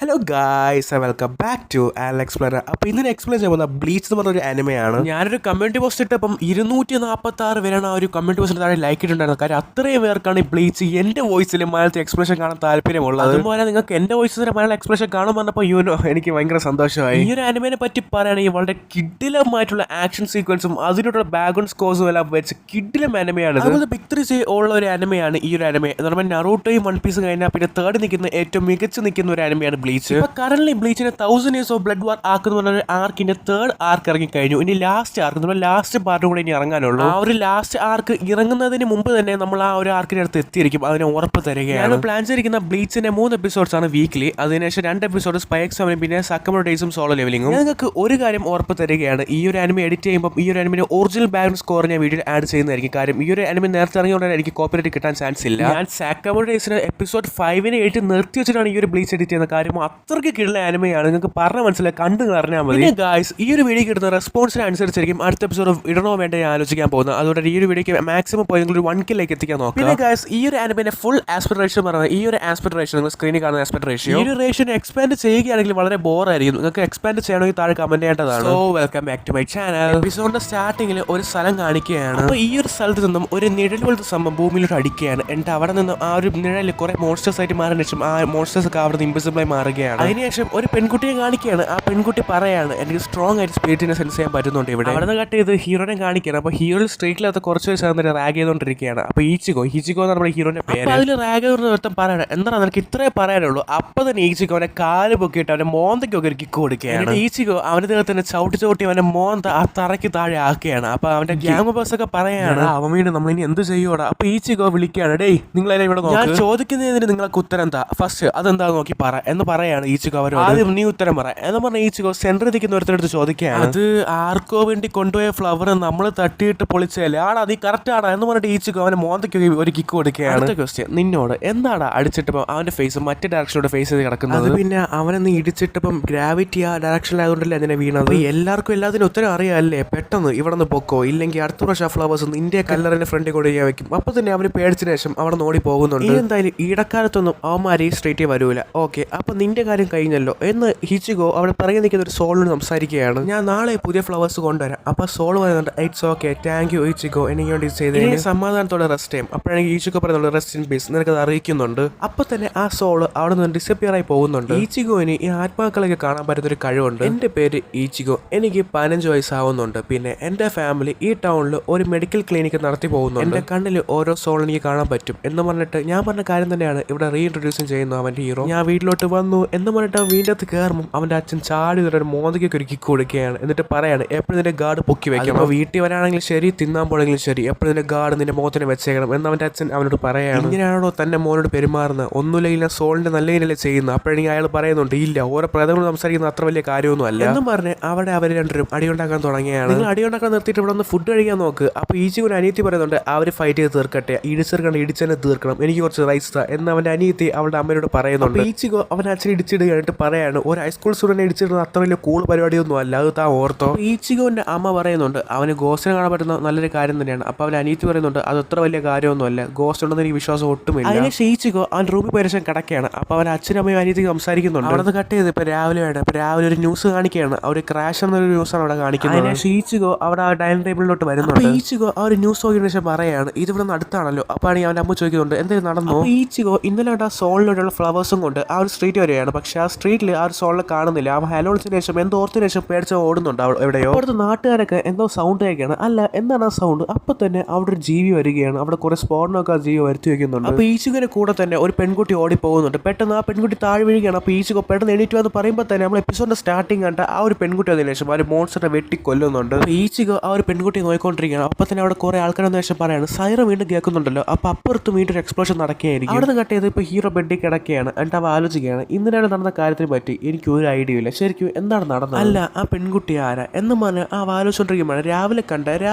Hello guys welcome back to Al explorer. അപ്പോൾ ഇന്ന് explain ചെയ്യാൻ പോകുന്ന ബ്ലീച്ച് എന്ന് പറഞ്ഞൊരു ആനിമയാണ്. ഞാനൊരു കമ്മ്യൂണിറ്റി പോസ്റ്റ് ഇട്ടപ്പം 246 പേരാണ് ആ ഒരു കമ്മ്യൂണിറ്റി പോസ്റ്റിന് താഴെ ലൈക്ക് ഇട്ടുണ്ടായിരുന്നത്. കാര്യം അത്രയും പേർക്കാണ് ഈ ബ്ലീച്ച് എൻ്റെ വോയിസിൽ മലയാളത്തെ എക്സ്പ്രഷൻ കാണാൻ താല്പര്യമുള്ളത്. അതുപോലെ നിങ്ങൾക്ക് എൻ്റെ വോയിസിൻ്റെ മലയാളം എക്സ്പ്രഷൻ കാണാൻ പറഞ്ഞപ്പോൾ എനിക്ക് ഭയങ്കര സന്തോഷമായി. ഈ ഒരു ആനിമേനെ പറ്റി പറയുകയാണെങ്കിൽ വളരെ കിഡിലമായിട്ടുള്ള ആക്ഷൻ സീക്വൻസും അതിനോടുള്ള ബാക്ക്ഗ്രൗണ്ട് സ്കോഴ്സും എല്ലാം വെച്ച് കിഡിലം ആനിമയാണ്. അതുപോലെ ബിഗ് 3 ഉള്ള ഒരു ആനിമയാണ് ഈ ഒരു ആനിമെ എന്ന് പറയുമ്പോൾ നറൂട്ടോയും വൺ പീസും കഴിഞ്ഞാൽ പിന്നെ തേർഡ് നിൽക്കുന്ന ഏറ്റവും മികച്ച് നിൽക്കുന്ന ഒരു ആനിമയാണ് ബ്ലീച്ച്. ഇപ്പൊ കറന്റ് ബ്ലീച്ചിനെ 1000 years ഓഫ് ബ്ലഡ് വാർ ആക്കുന്ന പറഞ്ഞ ആർക്കിന്റെ തേർഡ് ആർക്ക് ഇറങ്ങി കഴിഞ്ഞു. ഇനി ലാസ്റ്റ് ആർക്ക് ലാസ്റ്റ് പാർട്ടും കൂടെ ഇനി ഇറങ്ങാനുള്ളൂ. ആ ഒരു ലാസ്റ്റ് ആർക്ക് ഇറങ്ങുന്നതിന് മുമ്പ് തന്നെ നമ്മൾ ആ ഒരു ആർക്കിന്റെ അടുത്ത് എത്തിയിരിക്കും. അതിനെ ഉറപ്പ് തരികയാണ്. പ്ലാൻ ചെയ്തിരിക്കുന്ന ബ്ലീച്ചിന്റെ 3 എപ്പിസോഡ്സ് ആണ് വീക്ക്ലി. അതിനുശേഷം 2 എപ്പിസോഡ് സ്പൈക്സും പിന്നെ സക്കമോ ഡേയ്സും സോളോ ലെവലിംഗും. നിങ്ങൾക്ക് ഒരു കാര്യം ഉറപ്പ് തരികയാണ്, ഈ ഒരു ആനിമെ എഡിറ്റ് ചെയ്യുമ്പോൾ ഈ ഒരു ആനിമിന്റെ ഒറിജിനൽ ബാക്ക്ഗ്രൗണ്ട് സ്കോർ ഞാൻ വീഡിയോ ആഡ് ചെയ്യുന്നതായിരിക്കും. കാര്യം ഈ ഒരു ആനിമെ നേരത്തെ ഇറങ്ങിയോണ്ട് എനിക്ക് കോപ്പിറൈറ്റ് കിട്ടാൻ ചാൻസ് ഇല്ല. ഞാൻ സക്കമോ ഡേയ്സിന് എപ്പിസോഡ് 5 എഴുതി നിർത്തി വെച്ചിട്ടാണ് ഈ ഒരു ബ്ലീച്ച് എഡിറ്റ് ചെയ്യുന്ന. കാര്യം അത്രയ്ക്ക് കിട്ടുന്ന ആനിമയാണ്. നിങ്ങൾക്ക് പറഞ്ഞ മനസ്സിലായി കണ്ടു അറിഞ്ഞാൽ മതി. ഗായ്സ്, ഈ ഒരു വീഡിയോ കിട്ടുന്ന റെസ്പോൺസിന് അനുസരിച്ചായിരിക്കും അടുത്ത എപ്പിസോഡ് ഇടണോ വേണ്ട ഞാൻ ആലോചിക്കാൻ പോകുന്നത്. അതുകൊണ്ട് ഈ ഒരു വീഡിയോക്ക് മാക്സിമം പോയെങ്കിൽ ഒരു 1K എത്തിക്കാൻ നോക്കാം. പിന്നെ ഗായ്സ്, ഈ ഒരു ആനിമേന്റെ ഫുൾ ആസ്പെക്ട് റേഷ്യോ പറഞ്ഞാൽ ഈ ഒരു ആസ്പെക്ട് റേഷ്യോ നിങ്ങൾ സ്ക്രീനിൽ കാണുന്ന ആസ്പെക്ട് റേഷ്യോ, ഈ ഒരു റേഷ്യോനെ എക്സ്പാൻഡ് ചെയ്യുകയാണെങ്കിൽ വളരെ ബോർ ആയിരിക്കും. നിങ്ങൾക്ക് എക്സ്പാൻഡ് ചെയ്യണമെങ്കിൽ താഴെ കമന്റ് ചെയ്യേണ്ടതാണ്. So welcome back to my channel. എപ്പിസോഡിന്റെ സ്റ്റാർട്ടിങ്ങിൽ ഒരു സ്ഥലം കാണിക്കുകയാണ്. അപ്പോൾ ഈ ഒരു സ്ഥലത്ത് നിന്നും ഒരു നിഴൽ പോലത്തെ സംഭവം ഭൂമിയിലോട്ട് അടിക്കുകയാണ്. എന്നിട്ട് അവിടെ നിന്നും ആ ഒരു നിഴലിൽ കുറെ മോൺസ്റ്റേഴ്സ് ആയിട്ട് മാറിയ ശേഷം ആ മോൺസ്റ്റേഴ്സ് ഒക്കെ അവിടെ നിന്ന് ഇൻവിസിബിളായി മാറുകയാണ്. അതിനുശേഷം ഒരു പെൺകുട്ടിയെ കാണിക്കുകയാണ്. ആ പെൺകുട്ടി പറയാണ് എനിക്ക് സ്ട്രോങ് ആയിട്ട് സ്പിരിറ്റിനെ സെൻസ് ചെയ്യാൻ പറ്റുന്നുണ്ട്. ഇവിടെ അവിടെ നിന്ന് കട്ട് ചെയ്ത് ഹീറോനെ കാണിക്കുകയാണ്. അപ്പോൾ ഹീറോ സ്ട്രീറ്റിലകത്ത് കുറച്ച് ദിവസം റാഗ് ചെയ്തുകൊണ്ടിരിക്കുകയാണ്. അപ്പോൾ ഈച്ചിക്കോ എന്ന് നമ്മുടെ ഹീറോന്റെ പേര്. അതിൽ റാഗ് ചെയ്തൊരുത്തം പറയണം എന്താണ് നിനക്ക് ഇത്രേ പറയാനുള്ളൂ. അപ്പോൾ തന്നെ ഈച്ചിക്കോ അവനെ കാല് പൊക്കിയിട്ട് അവന്റെ മോന്തയ്ക്കൊക്കെ ഒരു കിക്ക് കൊടുക്കുകയാണ്. ഈച്ചിക്കോ അവന്റെ ദേഹത്തിന് ചവിട്ടി അവന്റെ മോന്ത ആ തറയ്ക്ക് താഴെ ആക്കുകയാണ്. അപ്പോൾ അവന്റെ ഗ്യാങ് മെമ്പേഴ്സ് ഒക്കെ പറയാണ് അവൻ വീണ്ടും നമ്മൾ ഇനി എന്ത് ചെയ്യൂടാ. അപ്പോൾ ഈച്ചിക്കോ വിളിക്കുകയാണ്, ഡേയ് നിങ്ങളെല്ലാം ഇവിടെ ഞാൻ ചോദിക്കുന്നതിന് നിങ്ങൾക്ക് ഉത്തരം എന്താ ഫസ്റ്റ് അതെന്താ നോക്കി പറ എന്ന് പറയാണ് ഈച്ചിക്കോ അവരോട്. ആദ്യം നീ ഉത്തരം പറ എന്ന് പറഞ്ഞ ഈച്ചിക്കോ സെന്ററിൽ നിൽക്കുന്ന ഒരുത്തരടുത്ത് ചോദിക്കുകയാണ്, അത് ആർക്കോ വേണ്ടി കൊണ്ടുപോയ ഫ്ലവർ നമ്മൾ തട്ടിയിട്ട് പൊളിച്ചല്ലേ ആടാ നീ കറക്റ്റ് ആടാ എന്ന് പറഞ്ഞിട്ട് ഈച്ചിക്കോ അവന്റെ മോന്തയ്ക്ക് ഒരു കിക്ക് കൊടുക്കുകയാണ്. അടുത്ത ക്വസ്റ്റ്യൻ നിന്നോട് എന്താടാ അടിച്ചിട്ടപ്പോൾ അവന്റെ ഫേസ് മറ്റേ ഡയറക്ഷനിലൂടെ ഫേസ് ചെയ്ത് കിടക്കുന്നത്. പിന്നെ അവനെന്ന് ഇടിച്ചിട്ടപ്പം ഗ്രാവിറ്റി ആ ഡയറക്ഷനിലായതുകൊണ്ടല്ലേ അതിനെ വീണത്. എല്ലാവർക്കും എല്ലാത്തിനും ഉത്തരം അറിയാമല്ലേ, പെട്ടെന്ന് ഇവിടെ നിന്ന് പൊക്കോ ഇല്ലെങ്കിൽ അടുത്ത പ്രാവശ്യം ആ ഫ്ലവേഴ്സ് ഇന്ത്യ കല്ലറിന്റെ ഫ്രണ്ടിൽ കൂടെ ചെയ്യാൻ വെക്കും. അപ്പൊ തന്നെ അവന് പേടിച്ചതിന് ശേഷം അവിടെ നോടി പോകുന്നുണ്ട്. എന്തായാലും ഇടക്കാലത്തൊന്നും അവന്മാർ ഈ സ്ട്രീറ്റിൽ വരൂല. ഓക്കെ അപ്പൊ നിന്റെ കാര്യം കഴിഞ്ഞല്ലോ എന്ന് ഹിച്ചിഗോ അവിടെ പറയാൻ നിൽക്കുന്ന ഒരു സോളിന് സംസാരിക്കുകയാണ്. ഞാൻ നാളെ പുതിയ ഫ്ലവേഴ്സ് കൊണ്ടുവരാം. അപ്പൊ സോൾ പറയുന്നുണ്ട് ഇറ്റ്സ് ഓക്കെ താങ്ക് യു ഈച്ചിഗോ എനിക്ക് വേണ്ടി ചെയ്തതിന് സമാധാനത്തോടെ റെസ്റ്റ് ചെയ്യും. അപ്പോഴാണെങ്കിൽ ഈച്ചിഗോ പറയുന്നുണ്ട് റെസ്റ്റ് ഇൻ പീസ് നിനക്കത് അറിയിക്കുന്നുണ്ട്. അപ്പൊ തന്നെ ആ സോള് അവിടെ നിന്ന് ഡിസപ്പിയർ ആയി പോകുന്നുണ്ട്. ഈച്ചിഗോന് ഈ ആത്മാക്കളൊക്കെ കാണാൻ പറ്റുന്ന ഒരു കഴിവുണ്ട്. എന്റെ പേര് ഈച്ചിഗോ, എനിക്ക് 15 വയസ്സാവുന്നുണ്ട്. പിന്നെ എന്റെ ഫാമിലി ഈ ടൗണിൽ ഒരു മെഡിക്കൽ ക്ലിനിക്ക് നടത്തി പോകുന്നുണ്ട്. എന്റെ കണ്ണിൽ ഓരോ സോൾ എനിക്ക് കാണാൻ പറ്റും എന്ന് പറഞ്ഞിട്ട് ഞാൻ പറഞ്ഞ കാര്യം തന്നെയാണ് ഇവിടെ റീഇൻട്രൊഡ്യൂസും ചെയ്യുന്നു അവന്റെ ഹീറോ. ഞാൻ വീട്ടിലോട്ട് വന്നു എന്ന് പറഞ്ഞിട്ട് വീട്ടിൽ കയറുമ്പോൾ അവന്റെ അച്ഛൻ ചാടി ഒരു മോന്തയ്ക്കൊക്കെ ഒരു കിക്ക് കൊടുക്കുകയാണ്. എന്നിട്ട് പറയാണ് എപ്പോഴും നിന്റെ ഗാർഡ് പൊക്കി വെക്കണം. അപ്പോൾ വീട്ടിൽ വരാണെങ്കിലും ശരി തിന്നാൻ പോണെങ്കിലും ശരി എപ്പോഴും നിന്റെ ഗാർഡ് നിന്റെ മോത്തിനെ വെച്ചേക്കണം എന്ന് അവന്റെ അച്ഛൻ അവനോട് പറയാണ്. ഇങ്ങനെയാണോ തന്റെ മോനോട് പെരുമാറുന്നത്, ഒന്നുമില്ല സോളിന്റെ നല്ല രീതിയിലല്ലേ ചെയ്യുന്നത്. അപ്പോഴെങ്കിൽ അയാൾ പറയുന്നുണ്ട് ഇല്ല ഓരോ പ്രേതങ്ങൾ സംസാരിക്കുന്ന അത്ര വലിയ കാര്യമൊന്നും അല്ല എന്നും പറഞ്ഞ് അവിടെ അവർ രണ്ടുപേരും അടിയുണ്ടാക്കാൻ തുടങ്ങിയാണ്. നിങ്ങൾ അടിയുണ്ടാക്കാൻ നിർത്തിയിട്ട് ഇവിടെ ഒന്ന് ഫുഡ് കഴിക്കാൻ നോക്ക്. അപ്പോൾ ഈച്ചിഗോന് അനിയത്തി പറയുന്നുണ്ട് അവർ ഫൈറ്റ് ചെയ്ത് തീർക്കട്ടെ, ഇടിച്ചെടുക്കണം ഇടിച്ചെന്നെ തീർക്കണം, എനിക്ക് കുറച്ച് റൈസ് താ എന്ന് അവന്റെ അനിയത്തി അവളുടെ അമ്മയോട് പറയുന്നുണ്ട്. ഈച്ചിഗോ അവന്റെ അച്ഛൻ ഇടിച്ചിടുകയായിട്ട് പറയാണ് ഒരു ഹൈസ്കൂൾ സ്റ്റുഡന്റ് ഇടിച്ചിടുന്നത് അത്ര വലിയ കൂൾ പരിപാടിയൊന്നും അല്ല, അത് താ ഓർത്തോ. ഈച്ചിഗോന്റെ അമ്മ പറയുന്നുണ്ട് അവന് ഗോസ്റ്റിനെ കാണാൻ പറ്റുന്ന നല്ലൊരു കാര്യം തന്നെയാണ്. അപ്പോൾ അവൻ അനിയത്തി പറയുന്നുണ്ട് അത് അത്ര വലിയ കാര്യമൊന്നും അല്ല, ഗോസ്റ്റ് ഉണ്ടെന്ന് എനിക്ക് വിശ്വാസം ഒട്ടുമില്ല. അതിന് ഈച്ചിഗോ അവൻ റൂമിൽ പരിശം കിടക്കുകയാണ്. അപ്പോൾ അവൻ അച്ഛനും അമ്മയും അനിയത്തി സംസാരിക്കുന്നുണ്ട്. അവിടെ നിന്ന് കട്ട് ചെയ്ത് ഇപ്പോൾ രാവിലെ വേണം. ഇപ്പോൾ രാവിലെ ഒരു ന്യൂസ് കാണിക്കുകയാണ്, അവർ ക്രാഷ് എന്നൊരു ന്യൂസാണ് അവിടെ കാണിക്കുന്നത്. അതിന് ഈച്ചിഗോ അവിടെ ആ ഡൈനിങ് ടേബിളിലോട്ട് വരുന്നുണ്ട്. ഈച്ചിഗോ ആ ഒരു ന്യൂസ് നോക്കിയതിനു ശേഷം പറയാണ് ഇത് ഇവിടെ നിന്ന് അടുത്താണല്ലോ. അപ്പോൾ ആണെങ്കിൽ അവൻ്റെ അമ്മ ചോദിക്കുന്നുണ്ട് എന്തെങ്കിലും നടന്നോ. ഈച്ചിഗോ ഇന്നലെ ആ സോളിലോട്ടുള്ള ഫ്ലവേഴ്സും കൊണ്ട് ആ ഒരു സ്ട്രീറ്റ് വരികയാണ്. പക്ഷേ ആ സ്ട്രീറ്റിൽ ആ ഒരു സോളിനെ കാണുന്നില്ല. അവൻ ഹലോളിച്ചതിന് ശേഷം എന്തോ ഓർത്തിന് ശേഷം പേടിച്ച് ഓടുന്നുണ്ട് എവിടെയോ. അവിടുത്തെ നാട്ടുകാരൊക്കെ എന്തോ സൗണ്ട് കേൾക്കുകയാണ്. അല്ല എന്താണ് ആ സൗണ്ട്. അപ്പോൾ തന്നെ അവിടെ ഒരു ജീവി വരികയാണ്. അവിടെ കുറെ സ്പോണിനൊക്കെ ആ ജീവി വരുത്തി വയ്ക്കുന്നുണ്ട്. അപ്പോൾ ഈച്ചിഗോനെ കൂടെ തന്നെ ഒരു പെൺകുട്ടി ഓടി പോകുന്നുണ്ട്. പെട്ടെന്ന് ആ പെൺകുട്ടി താഴെ വീഴുകയാണ്. അപ്പോൾ ഈച്ചിഗോ പെട്ടെന്ന് എണീറ്റ് എന്ന് പറയുമ്പോൾ തന്നെ നമ്മൾ എപ്പിസോഡിന്റെ സ്റ്റാർട്ടിങ് കണ്ട ആ ഒരു പെൺകുട്ടി അതിന് ശേഷം ആ ഒരു മോൺസ്റ്ററിനെ വെട്ടി കൊല്ലുന്നുണ്ട്. ഈച്ചിഗോ ആ ഒരു പെൺകുട്ടിയെ നോക്കിക്കൊണ്ടിരിക്കുകയാണ്. അപ്പോൾ തന്നെ അവിടെ കുറെ ആൾക്കാരെന്ന് ശേഷം പറയാണ് സൈറ വീണ്ടും കേൾക്കുന്നുണ്ടല്ലോ. അപ്പോൾ അപ്പുറത്ത് വീണ്ടും ഒരു എക്സ്പ്ലോഷൻ നടക്കുകയായിരിക്കും. അവിടെ നിന്ന് കട്ട് ചെയ്ത് ഇപ്പോൾ ഹീറോ ബെഡിൽ കിടക്കുകയാണ്. എന്നിട്ട് അവ ആലോചിക്കുകയാണ് ഇന്നലെ നടന്ന കാര്യത്തിനെ പറ്റി എനിക്ക് ഒരു ഐഡിയ ഇല്ല, ശരിക്കും എന്താണ് നടന്നത്, അല്ല ആ പെൺകുട്ടി ആരാ എന്ന് പറഞ്ഞ് ആ ആലോചിച്ചുകൊണ്ടിരിക്കുമ്പോൾ രാവിലെ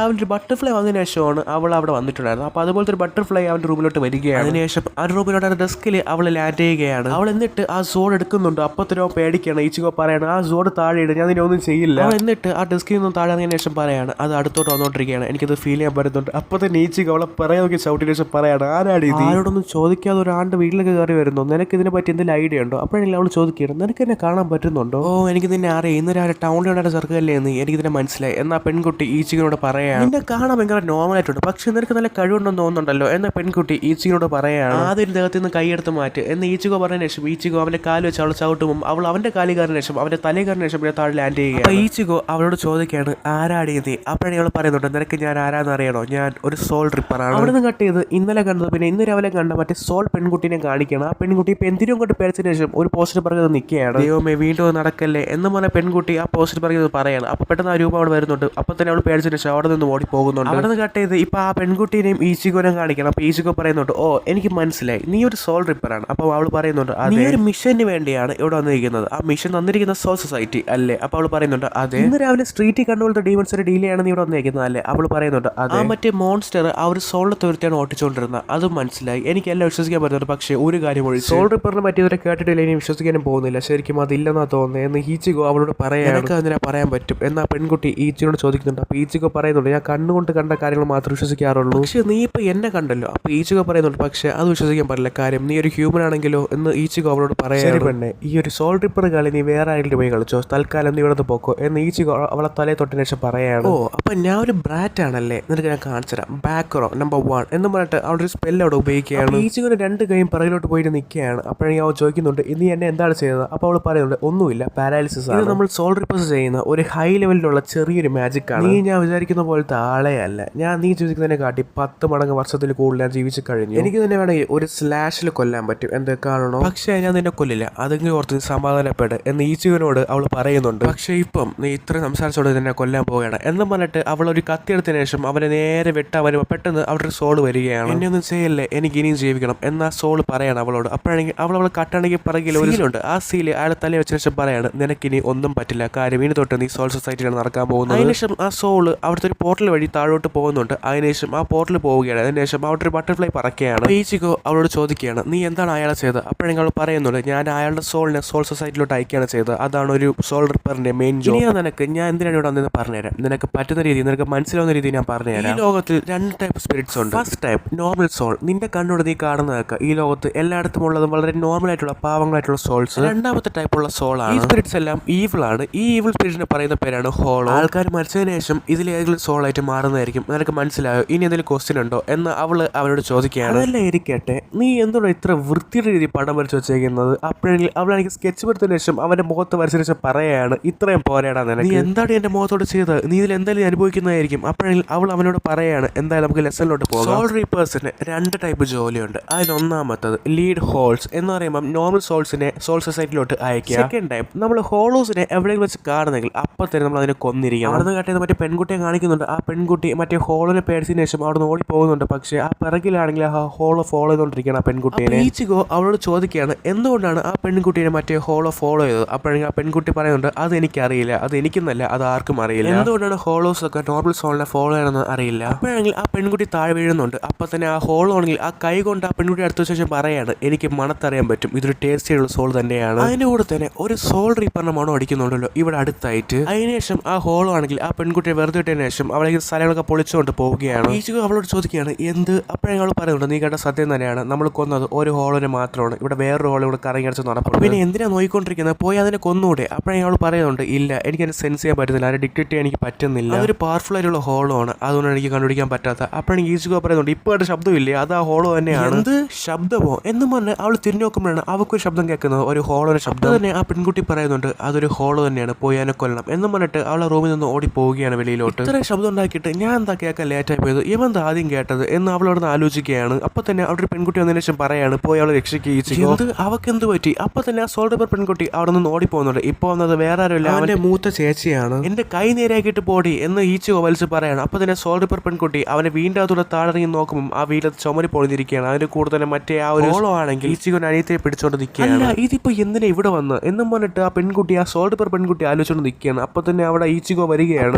ഒരു ബട്ടർഫ്ലൈ വന്നതിന് ശേഷമാണ് അവൾ അവിടെ വന്നിട്ടുണ്ടായിരുന്നു. അപ്പോൾ അതുപോലത്തെ ഒരു ബട്ടർഫ്ലൈ അവൻ്റെ റൂമിലോട്ട് വരികയാണ്. അതിനുശേഷം ആ റൂമിലോട്ട് ഡെസ്കിൽ അവൾ ലാൻഡ് ചെയ്യുകയാണ്. അവൾ എന്നിട്ട് ആ സോഡ് എടുക്കുന്നുണ്ട്. അപ്പത്തിനോ പേടിക്കുകയാണ്. ഈച്ചിഗോ പറയാണ് ആ സോഡ് താഴെ ഇടും, ഞാൻ ഇതിനെ ഒന്നും ചെയ്യില്ല. അവൾ എന്നിട്ട് ആ ഡെസ്കിൽ നിന്നും താഴെ ഇറങ്ങിയതിന് ശേഷം പറയാണ് അത് അടുത്തോട്ട് വന്നുകൊണ്ടിരിക്കുകയാണ്, എനിക്കത് ഫീൽ ചെയ്യാൻ പറ്റുന്നുണ്ട്. അപ്പോൾ തന്നെ ഈച്ചിഗോ അവളെ പറയാൻ നോക്കി ചവിട്ടിന് ശേഷം പറയാണ് ആരാണ് ഇത്, ആരോടൊന്നും ചോദിക്കാതെ ഒരാണ്ട് വീട്ടിലേക്ക് കയറി വരുന്നു, നിനക്ക് ഇതിനെ പറ്റി എന്തെങ്കിലും ഐഡിയ ഉണ്ടോ. അപ്പോൾ അപ്പോഴെങ്കിലും അവൾ ചോദിക്കുകയാണ് നിനക്ക് എന്നെ കാണാൻ പറ്റുന്നുണ്ടോ? ഓ എനിക്ക് നിന്നെ അറിയാം, ഇന്ന് രാവിലെ ടൗണിലുണ്ടായ സർക്കല്ലേ എന്ന് എനിക്കിതിനെ മനസ്സിലായി. എന്നാൽ പെൺകുട്ടി ഈച്ചിക്കിനോട് പറയാം നിന്നെ കാണാൻ ഭയങ്കര നോർമലായിട്ടുണ്ട്, പക്ഷെ നിനക്ക് നല്ല കഴിവുണ്ടെന്ന് തോന്നുന്നുണ്ടല്ലോ എന്ന പെൺകുട്ടി ഈച്ചിക്കിനോട് പറയാം ആദ്യം ദേഹത്തിൽ നിന്ന് കൈയെടുത്ത് മാറ്റി എന്ന് ഈച്ചിക്കോ പറഞ്ഞ ശേഷം ഈച്ചിക്കോ അവന്റെ കാല് വെച്ച് അവൾ ചവിട്ടുമ്പോൾ അവൾ അവന്റെ കാലി കയറിന് ശേഷം അവന്റെ തലയിൽ കയറിന് ശേഷം പിന്നെ താഴെ ലാൻഡ് ചെയ്യുക. അപ്പോൾ ഈച്ചിക്കോ അവളോട് ചോദിക്കുകയാണ് ആരാടി നീ? അപ്പോഴാണ് അവൾ പറയുന്നുണ്ട് നിനക്ക് ഞാൻ ആരാന്ന് അറിയണോ, ഞാൻ ഒരു സോൾ ട്രിപ്പറാണ്. അവിടെ നിന്ന് കട്ട് ചെയ്ത് ഇന്നലെ കണ്ടത് പിന്നെ ഇന്ന് രാവിലെ കണ്ട മറ്റേ സോൾ പെൺകുട്ടിനെ കാണിക്കണം. ആ പെൺകുട്ടി ഇപ്പം എന്തിനും കൊണ്ട് പേടിച്ചതിന് ശേഷം ഒരു പോസ്റ്റർ പറയുന്നത് നിൽക്കുകയാണ്. ദൈവമേ വീണ്ടും നടക്കല്ലേ എന്ന് പറഞ്ഞ പെൺകുട്ടി ആ പോസ്റ്റർ പറയുന്നത് പറയാണ്. അപ്പോൾ പെട്ടെന്ന് ആ രൂപം അവിടെ വരുന്നുണ്ട്. അപ്പോൾ തന്നെ അവൾ പേടിച്ചതിന് ശേഷം അവിടെ നിന്ന് ഓടി പോകുന്നുണ്ട്. അവിടെ നിന്ന് കട്ട് ചെയ്ത് ഇപ്പോൾ ആ പെൺകുട്ടീനെയും ഈച്ചിക്കോനെ കാണിക്കണം. അപ്പോൾ ഈച്ചിക്കോ പറയുന്നുണ്ട് ഓ എനിക്ക് മനസ്സിലായി, നീ ഒരു സോൾ ട്രിപ്പറാണ്. അപ്പോൾ അവൾ പറയുന്നുണ്ട് നീ ഒരു മിഷന് വേണ്ടിയാണ് ഇവിടെ വന്നിരിക്കുന്നത്, ആ മിഷൻ തന്നിരിക്കുന്ന സോൾ സൊസൈറ്റി അല്ലേ? അപ്പോൾ അവൾ പറയുന്നുണ്ട് അതെ. ഇന്ന് രാവിലെ സ്ട്രീറ്റിൽ കണ്ടുപോലത്തെ ഡീമൺസിന്റെ ഡീൽ ചെയ്യാണ് നീ ഇവിടെ വന്നിരിക്കുന്നത് അല്ലേ? അവൾ പറയുന്നുണ്ട് ആ മറ്റേ മോൺസ്റ്റർ ആ ഒരു സോളിനെ തുരുത്തിയാണ് ഓട്ടിച്ചുകൊണ്ടിരുന്നത്, അതും മനസ്സിലായി, എനിക്ക് എല്ലാം വിശ്വസിക്കാൻ പറ്റുന്നുണ്ട്. പക്ഷേ ഒരു കാര്യം ഒഴിച്ച് സോൾ റിപ്പറിനെ പറ്റി ഇതുവരെ കേട്ടിട്ടില്ല, ഇനി വിശ്വസിക്കാനും പോകുന്നില്ല, ശരിക്കും അതില്ലെന്നാ തോന്നുന്നത് എന്ന് ഈച്ചിക്കോ അവളോട് പറയാൻ. എനിക്ക് അതിനെ പറയാൻ പറ്റും എന്നാ പെൺകുട്ടി ഈച്ചിനോട് ചോദിക്കുന്നുണ്ട്. അപ്പോൾ ഈച്ചിക്കോ പറയുന്നുണ്ട് ഞാൻ കണ്ണുകൊണ്ട് കണ്ട കാര്യങ്ങൾ മാത്രം വിശ്വസിക്കാറുള്ളൂ. പക്ഷേ നീ ഇപ്പോൾ എന്നെ കണ്ടല്ലോ. അപ്പോൾ ഈച്ചിക്കോ പറയുന്നുണ്ട് പക്ഷേ അത് വിശ്വസിക്കാൻ പറ്റില്ല, കാര്യം നീ ഒരു ഹ്യൂമൻ ആണെങ്കിലോ എന്ന് ഈച്ചിക്കോ അവളോട് പറയാം. ശരി പെണ്ണെ, ഈ ഒരു സോൾ റിപ്പർ കളി നീ വേറെ ആരെങ്കിലും പോയി കളിച്ചോ, തൽക്കാലം നീ ഇവിടെ പോക്കോ എന്ന് ഈച്ചിക്കോ അവളെ തലയെ തൊട്ടിന് ശേഷം പറയാണ്. ഓ അപ്പം ഞാൻ ഒരു ബ്രാറ്റ് ആണല്ലേ, നിനക്ക് ഞാൻ കാണിച്ചു തരാം, ബാക്കറോ നമ്പർ 1 എന്ന് പറഞ്ഞിട്ട് അവിടെ ഒരു സ്പെല്ല് അവിടെ ഉപയോഗിക്കുകയാണ്. ഈച്ചിക്കോന് 2 കൈയും പിറകിലോട്ട് പോയിട്ട് നിൽക്കുകയാണ്. അപ്പോഴേക്കും അവൾ ചോദിക്കുന്നുണ്ട് ഇനി എന്നെ എന്താണ് ചെയ്തത്? അപ്പോൾ അവൾ പറയുന്നുണ്ട് ഒന്നുമില്ല, പാരാലിസിസ് ആണ്. ഇത് നമ്മൾ സോൾ റിപ്പേഴ്സ് ചെയ്യുന്ന ഒരു ഹൈ ലെവലിലുള്ള ചെറിയൊരു മാജിക് ആണ്. നീ ഞാൻ വിചാരിക്കുന്ന പോലത്തെ ആളെ അല്ല, നീ ജീവിക്കുന്നതിനെ കാട്ടി 10 മടങ്ങ് വർഷത്തിൽ കൂടുതൽ ഞാൻ ജീവിച്ചു കഴിഞ്ഞു. എനിക്ക് തന്നെ വേണമെങ്കിൽ ഒരു സ്ലാഷിൽ കൊല്ലാൻ പറ്റും, എന്ത് കാണണോ? പക്ഷേ ഞാൻ നിന്നെ കൊല്ലില്ല, അതെങ്കിലും ഓർത്ത് സമാധാനപ്പെട് എന്ന് ഈച്ചിക്കോനോട് അവൾ പറയുന്നുണ്ട്. പക്ഷേ ഇപ്പം നീ ഇത്ര സംസാരിച്ചോട് തന്നെ കൊല്ലാൻ പോവുകയാണ് എന്ന് പറഞ്ഞിട്ട് അവൾ ഒരു കത്തിയെടുത്തതിന് ശേഷം അവനെ നേരെ വെട്ടാൻ വരുമ്പോൾ പെട്ടെന്ന് അവരുടെ സോള് വരികയാണ്. എന്നെ ഒന്നും ചെയ്യല്ലേ, എനിക്ക് ഇനിയും ജീവിക്കണം എന്നാ സോള് പറയാണ് അവളോട്. അപ്പോഴാണെങ്കിൽ അവൾ കട്ടാണെങ്കിൽ പിറകിൽ ഒരു സീലുണ്ട്, ആ സീല് അയാളെ തലേ വെച്ച ശേഷം പറയാണ് നിനക്കിനി ഒന്നും പറ്റില്ല, കാര്യം ഇനി തൊട്ട് നീ സോൾ സൊസൈറ്റിയിലാണ് നടക്കാൻ പോകുന്നത്. അതിനുശേഷം ആ സോള് അവിടുത്തെ ഒരു പോർട്ടൽ വഴി താഴോട്ട് പോകുന്നുണ്ട്. അതിനുശേഷം ആ പോർട്ടൽ പോവുകയാണ്. അതിനുശേഷം അവിടെ ഒരു ബട്ടർഫ്ലൈ പറക്കുകയാണ്. ഈച്ചിക്കോ അവളോട് ചോദിക്കുകയാണ് നീ എന്താണ് അയാളെ ചെയ്തത്? അപ്പോഴെങ്കിൽ അവൾ പറയുന്നുണ്ട് ഞാൻ അയാളുടെ സോളിനെ സോൾ സൊസൈറ്റിയിലോട്ട് അയക്കുകയാണ് ചെയ്തത്, അതാണ് ഒരു സോൾ റിപ്പറിന്റെ മെയിൻ ജോലി. നിനക്ക് ഞാൻ എന്തിനാണ് ഇവിടെ വന്നെന്ന് പറഞ്ഞുതരാം, നിനക്ക് പറ്റുന്ന രീതി, നിനക്ക് മനസ്സിലാവുന്ന രീതി ഞാൻ പറഞ്ഞുതരാം. ഈ ലോകത്തിൽ 2 ടൈപ്പ് സ്പിരിറ്റ്സ് ഉണ്ട്. ഫസ്റ്റ് ടൈപ്പ് നോർമൽ സോൾ, നിന്റെ കണ്ണോട് നീ കാണുന്നതൊക്കെ ഈ ലോകത്ത് എല്ലായിടത്തും ഉള്ളതും വളരെ നോർമൽ ആയിട്ടുള്ള പാവങ്ങളായിട്ടുള്ള സോൾസ്. രണ്ടാമത്തെ ടൈപ്പുള്ള സോളാണ്. ഈ സ്പിരിറ്റ്സ് എല്ലാം ഈവിൾ ആണ്. ഈ ഈവിൾ സ്പിരിറ്റിനെ പറയുന്ന പേരാണ് ഹോളോ. ആൾക്കാർ മരിച്ചതിന് ശേഷം ഇതിലേതെങ്കിലും സോൾ ആയിട്ട് മാറുന്നതായിരിക്കും. നിനക്ക് മനസ്സിലായോ? ഇനി എന്തെങ്കിലും ക്വസ്റ്റ്യൻ ഉണ്ടോ എന്ന് അവളോട് ചോദിക്കുകയാണ്. അതെല്ലാം ഇരിക്കട്ടെ, നീ എന്തുകൊണ്ട് ഇത്ര വൃത്തിയുടെ രീതി പടം വരച്ച് വെച്ചേക്കുന്നത്? അപ്പോഴെങ്കിൽ അവളാണെങ്കിൽ സ്കെച്ച് എടുത്തതിന് ശേഷം അവന്റെ മുഖത്ത് വരച്ചതിന് ശേഷം പറയാണ് ഇത്രയും പോരാടാ നിനക്ക്, നീ എന്താണ് എന്റെ മുഖത്തോട് ചെയ്തത്, നീ ഇതിൽ എന്തായാലും അനുഭവിക്കുന്നതായിരിക്കും. അപ്പോഴെങ്കിൽ അവൾ അവനോട് പറയാണ് എന്തായാലും നമുക്ക് ലെസണിലോട്ട് പോകാം. സോൾ റീപ്പേഴ്സിന് 2 ടൈപ്പ് ജോലിയുണ്ട്. അതിലൊന്നാമത്തത് ലീഡ് ഹോൾസ് എന്ന് പറയുമ്പോൾ നോർമൽ സോൾസിനെ സോൾ സൊസൈറ്റിയിലോട്ട് അയക്കുക. സെക്കൻഡ് ടൈപ്പ് നമ്മൾ ഹോളോസിനെ എവിടെയെങ്കിലും വെച്ച് കാണുന്നെങ്കിൽ അപ്പോൾ തന്നെ നമ്മൾ അതിനെ കൊന്നിരിക്കണം. അവിടെ നിന്ന് കട്ടിയത് മറ്റേ പെൺകുട്ടിയെ കാണിക്കുന്നുണ്ട്. ആ പെൺകുട്ടി മറ്റേ ഹോളിനെ പേടിച്ചതിന് ശേഷം അവിടെ നിന്ന് ഓടി പോകുന്നുണ്ട്. പക്ഷേ ആ പിറകിലാണെങ്കിൽ ആ ഹോളോ ഫോളോ ചെയ്തുകൊണ്ടിരിക്കണം ആ പെൺകുട്ടിയെ. ഈച്ചിക്കോ അവളോട് ചോദിക്കുകയാണ് എന്തുകൊണ്ടാണ് ആ പെൺകുട്ടിയെ മറ്റേ ഹോളോ ഫോളോ ചെയ്തത്? അപ്പോഴെങ്കിൽ ആ പെൺകുട്ടി പറയുന്നുണ്ട് അത് എനിക്കറിയില്ല, അത് എനിക്കെന്നല്ല, അത് ആർക്കും അറിയില്ല. എന്തുകൊണ്ടാണ് ഹോളോസ് ഒക്കെ നോർമൽ സോളിനെ ഫോളോ ചെയ്യണമെന്ന് അറിയില്ല. അപ്പോഴെങ്കിൽ ആ പെൺകുട്ടി താഴെ വീഴുന്നുണ്ട്. അപ്പോൾ തന്നെ ആ ഹോളോ ആണെങ്കിൽ ആ കൈ കൊണ്ട് ആ പെൺകുട്ടി അടുത്ത ശേഷം പറയാണ് എനിക്ക് മണത്തറിയാൻ പറ്റും, ഇതൊരു ടേസ്റ്റിയുള്ള സോൾ തന്നെയാണ്. അതിൻ്റെ കൂടെ തന്നെ ഒരു സോൾ റീപ്പറിന്റെ മണം അടിക്കുന്നുണ്ടല്ലോ ഇവിടെ അടുത്തായിട്ട്. അതിനുശേഷം ആ ഹോളോ ആണെങ്കിൽ ആ പെൺകുട്ടിയെ വെറുതെ ഇട്ടതിന് ശേഷം അവളെ സ്ഥലങ്ങളൊക്കെ പൊളിച്ചുകൊണ്ട് പോവുകയാണ്. ഈച്ചിക്കോ അവളോട് ചോദിക്കുകയാണ് എന്ത്? അപ്പോഴെങ്കിൽ അവൾ പറയുന്നുണ്ട് നീ കേട്ട സത്യം തന്നെയാണ്, നമ്മൾ കൊന്നത് ഒരു ഹോളിനെ മാത്രമാണ്, ഇവിടെ വേറൊരു ഹോൾ ഇവിടെ കറങ്ങി അടിച്ച് നടപ്പുണ്ട്, പിന്നെ എന്തിനാ നോയിക്കൊണ്ടിരിക്കുന്നത്, പോയി അതിനെ കൊന്നൂടെ? അപ്പോഴെങ്കിൽ അവൾ പറയുന്നുണ്ട് ഇല്ല, എനിക്ക് അതിനെ സെൻസ് ചെയ്യാൻ പറ്റുന്നില്ല, അതിനെ ഡിക്റ്റേറ്റ് ചെയ്യാൻ എനിക്ക് പറ്റുന്നില്ല, അതൊരു പവർഫുൾ ആയിട്ടുള്ള ഹോളോ ആണ്, അതുകൊണ്ടാണ് എനിക്ക് കണ്ടുപിടിക്കാൻ പറ്റാത്ത. അപ്പോഴെങ്കിൽ ഈച്ചിക്കോ പറയുന്നുണ്ട് ഇപ്പോൾ ആയിട്ട് ശബ്ദമില്ലേ, അത് ആ ഹോളോ തന്നെയാണ്. എന്ത് ശബ്ദമോ എന്ന് പറഞ്ഞ് അവൾ തിരിഞ്ഞു നോക്കുമ്പോഴാണ് അവൾക്കൊരു ശബ്ദം കേൾക്കുന്നത്, ഒരു ഹോളോയുടെ ശബ്ദം തന്നെ. ആ പെൺകുട്ടി പറയുന്നുണ്ട് അതൊരു ഹോളോ തന്നെയാണ്, പോയി അതിനെ കൊല്ലണം എന്ന് പറഞ്ഞിട്ട് അവളെ റൂമിൽ നിന്ന് ഓടി പോവുകയാണ് വെളിയിലോട്ട്. ഇത്ര ശബ്ദം ഉണ്ടാക്കിയിട്ട് ഞാൻ എന്താ കേൾക്കാൻ ലേറ്റായി പോയത്, ഇവൻ ആദ്യം കേട്ടത് എന്ന് അവളോട് ആലോചിക്കുകയാണ്. അപ്പോൾ തന്നെ അവിടെ ഒരു പെൺകുട്ടി വന്നതിന് ശേഷം പറയാണ് പോയി അവളെ രക്ഷിക്കുകയും അവൾക്ക് എന്ത് പറ്റി? അപ്പോൾ തന്നെ ആ സോൾഡർ പെൺകുട്ടി അവിടെ നിന്ന് ഓടി പോകുന്നുണ്ട്. ഇപ്പോൾ വന്നത് വേറെ ആരുമില്ല, അവന്റെ മൂത്ത ചേച്ചിയാണ്. എന്റെ കൈ നേരെയാക്കിയിട്ട് പോടി എന്ന് ഈച്ചിക്കോ വലിച്ച് പറയാണ്. അപ്പോൾ തന്നെ സോൾഡർ പെൺകുട്ടി അവനെ വീണ്ടും അതോടെ താഴെറിഞ്ഞ് നോക്കുമ്പോൾ ആ വീട്ടിൽ ചുമരി പൊളിഞ്ഞിരിക്കുകയാണ്. അതിന് കൂടെ തന്നെ മറ്റേ ആ ഒരു ഹോളോ ആണെങ്കിൽ ഈച്ചിക്കോ അനിയത്തെ പിടിച്ചോണ്ട് നിൽക്കുകയാണ്. ഇതിപ്പോ എന്തിനാ ഇവിടെ വന്ന് എന്നും പറഞ്ഞിട്ട് ആ പെൺകുട്ടി ആ സോൾഡർ പെൺകുട്ടി ആലോചിച്ചുകൊണ്ട് നിൽക്കുകയാണ്. അപ്പോൾ തന്നെ അവിടെ ഈച്ചിക്കോ വരികയാണ്.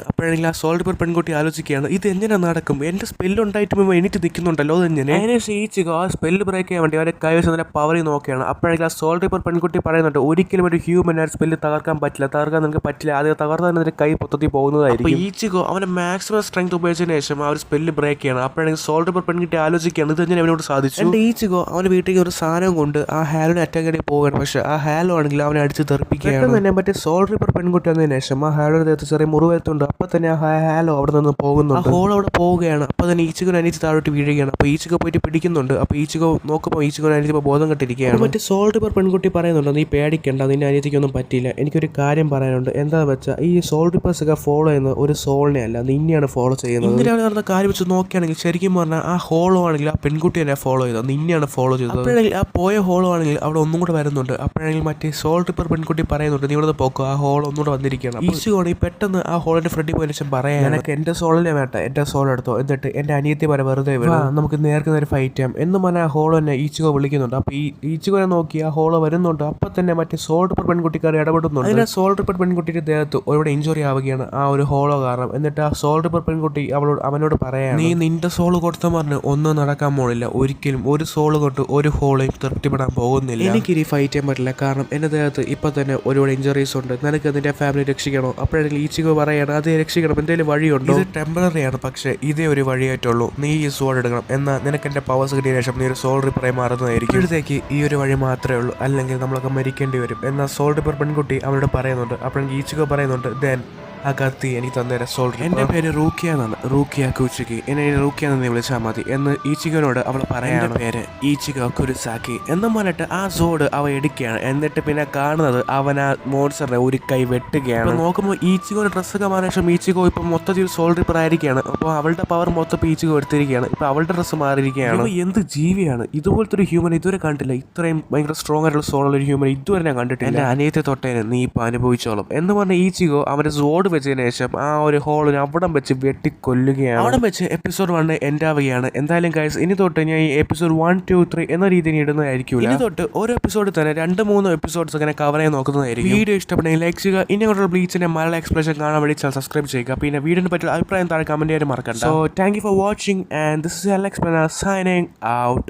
അപ്പോഴാണെങ്കിൽ ആ സോൾഡർ പെൺകുട്ടി ആലോചിക്കുകയാണ് ഇത് എങ്ങനെ നടക്കും, എന്റെ സ്പെല്ലുണ്ടായിട്ട് എണീറ്റ് നിൽക്കുന്നുണ്ടല്ലോ അതെങ്ങനെ? അതിനുശേഷം ഈച്ചിക്കോ ആ സ്പെല്ല് ബ്രേക്ക് ചെയ്യാൻ വേണ്ടി അവരെ കൈവശം പവറിൽ നോക്കുകയാണ്. അപ്പോഴെങ്കിൽ ആ സോൾഡർ പെൺകുട്ടി പറയുന്നുണ്ട് ഒരിക്കലും ഒരു ഹ്യൂമൻ ആ സ്പെല്ല് തകർക്കാൻ പറ്റില്ല, തകർക്കാൻ നിങ്ങൾക്ക് പറ്റില്ല, ആദ്യം തകർത്താൽ അതിന്റെ കൈ പൊത്തത്തി പോകുന്നതായിരിക്കും. ഈച്ചിക്കോ അവന്റെ മാക്സിമം സ്ട്രെങ്ത് ഉപയോഗിച്ചതിന് ശേഷം ആ ഒരു സ്പെല്ല് ബ്രേക്ക് ചെയ്യണം. അപ്പോഴെങ്കിൽ സോൾഡർ പെൺകുട്ടി ആലോചിക്കുകയാണ് ഇത് എങ്ങനെ അവനോട് സാധിച്ചു. ഈച്ചിക്കോ അവന്റെ വീട്ടിലേക്ക് ഒരു സാധനം ആയുധം കൊണ്ട് ആ ഹാലോനെ അറ്റാക്ക് ചെയ്ത് പോവുകയാണ്. പക്ഷെ ആ ഹാലോ ആണെങ്കിൽ അവനെ അടിച്ച് തെറിപ്പിക്കുകയാണ്. തന്നെ മറ്റേ സോൾ റിപ്പർ പെൺകുട്ടി വന്നതിന് ശേഷം ആ ഹാലോയുടെ ദേഹത്ത് ചെറിയ മുറിവേറ്റുണ്ട്. അപ്പോൾ തന്നെ ആ ഹാലോ അവിടെ നിന്ന് പോകുന്നുണ്ട്. ആ ഹോൾ അവിടെ പോവുകയാണ്. അപ്പോൾ തന്നെ ഈച്ചിക്കോ അനിയത്തി താഴോട്ട് വീഴുകയാണ്. അപ്പോൾ ഈച്ചിക്കോ പോയിട്ട് പിടിക്കുന്നുണ്ട്. അപ്പോൾ ഈച്ചിക്കോ നോക്കുമ്പോൾ ഈച്ചിക്കോ അനിയത്തി ബോധം കെട്ടിരിക്കുകയാണ്. മറ്റേ സോൾ റിപ്പർ പെൺകുട്ടി പറയുന്നുണ്ട്, നീ പേടിക്കണ്ട, നിന്റെ അനിയത്തിക്കൊന്നും പറ്റില്ല. എനിക്കൊരു കാര്യം പറയാനുണ്ട്. എന്താണെന്ന് വെച്ചാൽ ഈ സോൾ റിപ്പേഴ്സ് ഒക്കെ ഫോളോ ചെയ്യുന്ന ഒരു സോളിനെ അല്ല, നിന്നെയാണ് ഫോളോ ചെയ്യുന്നത്. ഇന്നലെ നടന്ന കാര്യം വെച്ച് നോക്കുകയാണെങ്കിൽ ശരിക്കും പറഞ്ഞാൽ ആ ഹോളോ ആണെങ്കിൽ ആ പെൺകുട്ടി തന്നെ ഫോളോ ചെയ്തത്, നിന്നെയാണ് ഫോളോ ചെയ്തത്. അപ്പോഴാണെങ്കിൽ ആ പോയ ഹോളോ ആണെങ്കിൽ അവിടെ ഒന്നും കൂടെ വരുന്നുണ്ട്. അപ്പോഴാണെങ്കിൽ മറ്റേ സോൾ റിപ്പർ പെൺകുട്ടി പറയുന്നുണ്ട്, നീ ഇവിടെ പോക്കോ, ആ ഹോൾ ഒന്നുകൂടെ വന്നിരിക്കുകയാണ്. ഈച്ചോണി പെട്ടെന്ന് ആ ഹോളിന്റെ ഫ്രണ്ടിൽ പോയതിനു ശേഷം പറയാം, എനിക്ക് എന്റെ സോളിനെ വേണ്ട, എന്റെ സോൾ എടുത്തോ, എന്നിട്ട് എന്റെ അനിയത്തി വരെ വെറുതെ വേണം, നമുക്ക് നേർക്ക് നേരെ ഫൈറ്റ് ചെയ്യാം എന്ന് പറഞ്ഞാൽ ആ ഹോളോ തന്നെ ഈച്ചോ വിളിക്കുന്നുണ്ട്. അപ്പോൾ ഈ ഈച്ചോനെ നോക്കി ആ ഹോളോ വരുന്നുണ്ട്. അപ്പോൾ തന്നെ മറ്റേ സോൾ റിപ്പർ പെൺകുട്ടിക്കാർ ഇടപെടുന്നുണ്ട്. അതിന് സോൾ റിപ്പർ പെൺകുട്ടിയുടെ ദേഹത്ത് ഒരുപാട് ഇഞ്ചുറി ആവുകയാണ് ആ ഒരു ഹോളോ കാരണം. എന്നിട്ട് ആ സോൾ റിപ്പർ പെൺകുട്ടി അവനോട് പറയാം, നീ നിന്റെ സോൾ കൊടുത്ത പറഞ്ഞ് ഒന്നും നടക്കാൻ പോണില്ല, ഒരിക്കലും ഒരു സോൾ കൊണ്ട് ഒരു ഹോളയും തൃപ്തിപ്പെടാൻ പോകുന്നില്ല. എനിക്കിനി ഫൈറ്റ് ചെയ്യാൻ പറ്റില്ല, കാരണം എൻ്റെ ദേഹത്ത് ഇപ്പൊ തന്നെ ഒരുപാട് ഇഞ്ചുറീസ് ഉണ്ട്, നിനക്ക് നിന്റെ ഫാമിലി രക്ഷിക്കണോ? അപ്പോഴാണെങ്കിൽ ഈച്ചിക്കോ പറയാണ്, അത് രക്ഷിക്കണം, എന്തെങ്കിലും വഴിയുണ്ടോ? ഇത് ടെമ്പററി ആണ്, പക്ഷേ ഇതേ ഒരു വഴിയായിട്ടുള്ളൂ, നീ ഈ സോൾ എടുക്കണം, എന്നാൽ നിനക്ക് എൻ്റെ പവേഴ്സ് കിട്ടിയ ശേഷം നീ ഒരു സോൾ റിപ്പറായി മാറുന്നതായിരിക്കും. ഇപ്പോഴത്തേക്ക് ഈ ഒരു വഴി മാത്രമേ ഉള്ളൂ, അല്ലെങ്കിൽ നമ്മളൊക്കെ മരിക്കേണ്ടി വരും. എന്നാൽ സോൾ റിപ്പർ പെൺകുട്ടി അവനോട് പറയുന്നുണ്ട്. അപ്പോഴെങ്കിൽ ഈച്ചിക്കോ പറയുന്നുണ്ട്, ദെൻ ആ കത്തി എനിക്ക് തന്നേരെ സോൾ റിപ്പർ. എൻ്റെ പേര് റൂക്കിയ എന്നാണ്, റൂക്കിയ കുച്ചിക്കി, എന്നെ റൂക്കിയ എന്ന് നീ വിളിച്ചാൽ മതി എന്ന് ഈച്ചിക്കോനോട് അവൾ പറയാണ്. പേര് ഈച്ചിക്കോ കുരുസാക്കി എന്ന് പറഞ്ഞിട്ട് ആ സോഡ് അവ എടുക്കുകയാണ്. എന്നിട്ട് പിന്നെ കാണുന്നത് അവൻ ആ മോൺസ്റ്ററിനെ ഒരു കൈ വെട്ടുകയാണ്. നോക്കുമ്പോൾ ഈച്ചിക്കോയുടെ ഡ്രസ്സൊക്കെ മാറിയ ശേഷം ഈച്ചിക്കോ ഇപ്പം മൊത്തത്തിൽ സോൾ റിപ്പർ ആയിരിക്കുകയാണ്. അപ്പോൾ അവളുടെ പവർ മൊത്തം ഈച്ചിക്കോ എടുത്തിരിക്കുകയാണ്. ഇപ്പോൾ അവളുടെ ഡ്രസ്സ് മാറിയിരിക്കുകയാണ്. എന്ത് ജീവിയാണ് ഇതുപോലത്തെ ഒരു ഹ്യൂമൻ ഇതുവരെ കണ്ടില്ല. ഇത്രയും ഭയങ്കര സ്ട്രോങ് ആയിട്ടുള്ള സോളുള്ള ഒരു ഹ്യൂമൻ ഇതുവരെ ഞാൻ കണ്ടിട്ടില്ല. എൻ്റെ അനിയത്തെ തൊട്ടേന് നീ ഇപ്പോൾ അനുഭവിച്ചോളും എന്ന് പറഞ്ഞ ഈച്ചിക്കോ അവൻ്റെ സോഡ് വെച്ചതിന് ശേഷം ആ ഒരു ഹോളിന് അവിടം വെച്ച് വെട്ടിക്കൊല്ലുകയാണ്. അവിടെ വെച്ച് എപ്പിസോഡ് 1 എൻഡ് ആവുകയാണ്. എന്തായാലും ഗൈസ്, ഇനി തൊട്ട് ഞാൻ ഈ എപ്പിസോഡ് 1, 2, 3 എന്ന രീതിയിൽ ഇടുന്നതായിരിക്കും. ഇനി തൊട്ട് ഓരോ എപ്പിസോഡിൽ തന്നെ 2-3 എപ്പിസോഡ്സ് അങ്ങനെ കവർ ചെയ്യാൻ നോക്കുന്നതായിരിക്കും. വീഡിയോ ഇഷ്ടപ്പെടുന്നെങ്കിൽ ലൈക്ക് ചെയ്യുക. ഇനി അങ്ങോട്ടുള്ള ബ്ലീച്ചിന്റെ മലയാള എക്സ്പ്രഷൻ കാണാൻ വേണ്ടി ചാനൽ സബ്സ്ക്രൈബ് ചെയ്യുക. പിന്നെ വീഡിയോനെ പറ്റിയ അഭിപ്രായം താഴെ കമന്റ് ചെയ്യാൻ മറക്കണ്ട. So thank you for watching and this is Alex Planer signing out.